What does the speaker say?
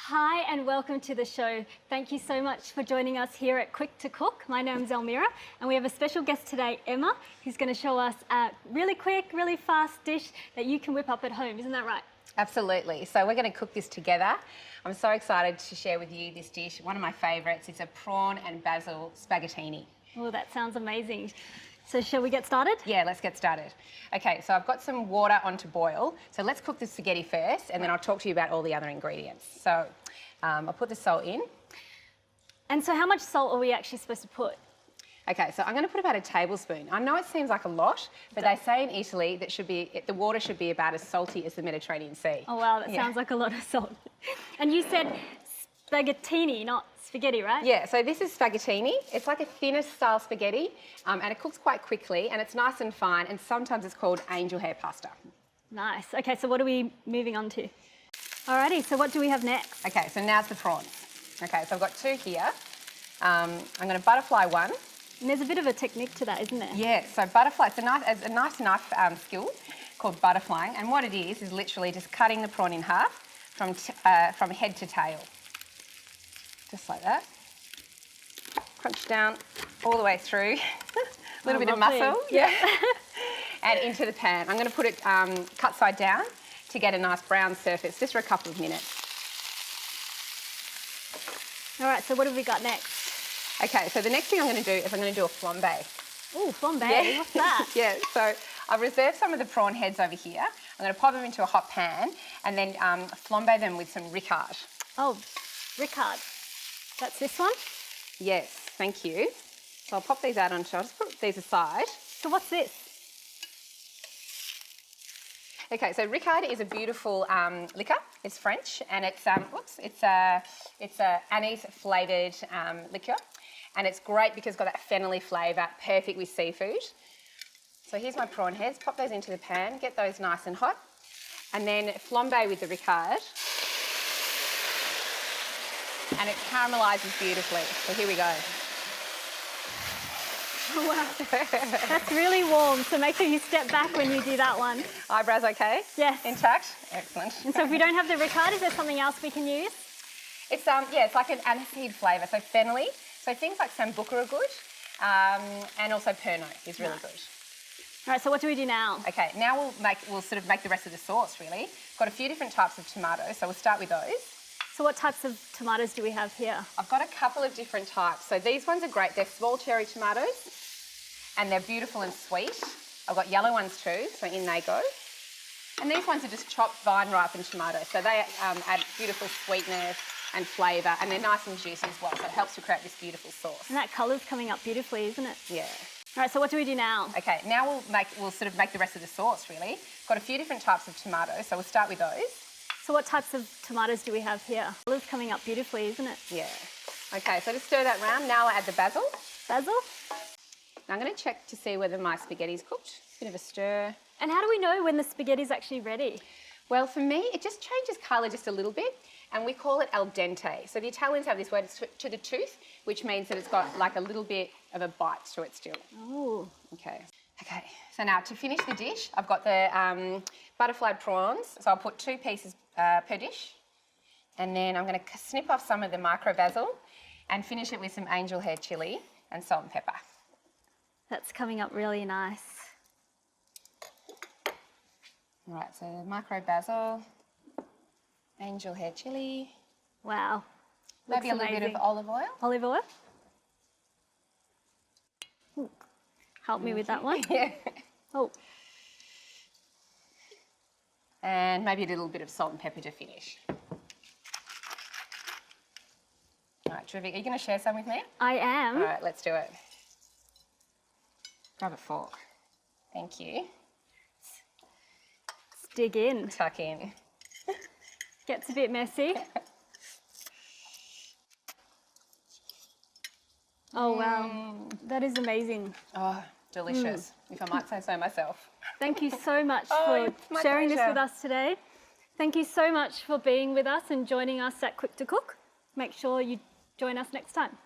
Hi and welcome to the show. Thank you so much for joining us here at Quick to Cook. My name's Elmira and we have a special guest today, Emma, who's going to show us a really quick, really fast dish that you can whip up at home. Isn't that right? Absolutely. So we're going to cook this together. I'm so excited to share with you this dish, one of my favourites. It's a prawn and basil spaghettini. Oh, that sounds amazing. So shall we get started? Yeah, let's get started. Okay, so I've got some water on to boil. So let's cook the spaghetti first and then I'll talk to you about all the other ingredients. So I'll put the salt in. And so how much salt are we actually supposed to put? Okay, so I'm going to put about a tablespoon. I know it seems like a lot, but they say in Italy that the water should be about as salty as the Mediterranean Sea. Oh wow, that sounds like a lot of salt. And you said spaghettini, not spaghetti, right? Yeah, so this is spaghettini. It's like a thinner style spaghetti and it cooks quite quickly and it's nice and fine, and sometimes it's called angel hair pasta. Nice. Okay, so what are we moving on to? Alrighty, so what do we have next? Okay, so now's the prawns. Okay, so I've got two here. I'm going to butterfly one. And there's a bit of a technique to that, isn't there? Yeah, so butterfly, it's a nice knife skill called butterflying, and what it is literally just cutting the prawn in half from head to tail. Just like that. Crunch down all the way through. A little bit of muscle. Yeah. And into the pan. I'm going to put it cut side down to get a nice brown surface, just for a couple of minutes. All right, so what have we got next? Okay, so the next thing I'm going to do is I'm going to do a flambe. Oh, flambe, Yeah. what's that? Yeah, so I've reserved some of the prawn heads over here. I'm going to pop them into a hot pan and then flambe them with some ricard. Oh, ricard. That's this one? Yes, thank you. So I'll pop these out onto, I'll just put these aside. So what's this? Okay, so ricard is a beautiful liquor. It's French and it's a anise flavoured liqueur, and it's great because it's got that fennelly flavour, perfect with seafood. So here's my prawn heads. Pop those into the pan, get those nice and hot, and then flambe with the ricard. And it caramelizes beautifully. So here we go. Oh, wow. That's really warm, so make sure you step back when you do that one. Eyebrows okay? Yes. Intact? Excellent. And so if we don't have the ricard, is there something else we can use? It's it's like an aniseed flavour, so fennelly. So things like sambuca are good, and also Pernod is really good. All right, so what do we do now? Okay, now we'll sort of make the rest of the sauce really. Got a few different types of tomatoes, so we'll start with those. So what types of tomatoes do we have here? I've got a couple of different types. So these ones are great. They're small cherry tomatoes and they're beautiful and sweet. I've got yellow ones too, so in they go. And these ones are just chopped vine ripened tomatoes. So they add beautiful sweetness and flavour, and they're nice and juicy as well. So it helps to create this beautiful sauce. And that colour's coming up beautifully, isn't it? Yeah. All right, so what do we do now? Okay, now we'll sort of make the rest of the sauce really. Got a few different types of tomatoes, so we'll start with those. So what types of tomatoes do we have here? Colour's coming up beautifully, isn't it? Yeah. Okay, so just stir that round. Now I'll add the basil. Basil? Now I'm going to check to see whether my spaghetti's cooked. Bit of a stir. And how do we know when the spaghetti's actually ready? Well, for me, it just changes colour just a little bit, and we call it al dente. So the Italians have this word, it's to the tooth, which means that it's got like a little bit of a bite to it still. Oh. Okay. Okay, so now to finish the dish, I've got the butterflied prawns. So I'll put 2 pieces per dish. And then I'm going to snip off some of the micro basil and finish it with some angel hair chilli and salt and pepper. That's coming up really nice. All right, so micro basil, angel hair chilli. Wow. Maybe a little bit of olive oil. Olive oil? Ooh. Help me with that one. Yeah. Oh. And maybe a little bit of salt and pepper to finish. All right, terrific. Are you going to share some with me? I am. All right, let's do it. Grab a fork. Thank you. Let's dig in. Tuck in. Gets a bit messy. Oh, wow. That is amazing. Oh, delicious, if I might say so myself. Thank you so much Oh, it's for my sharing this pleasure. with us today. Thank you so much for being with us and joining us at Quick to Cook. Make sure you join us next time.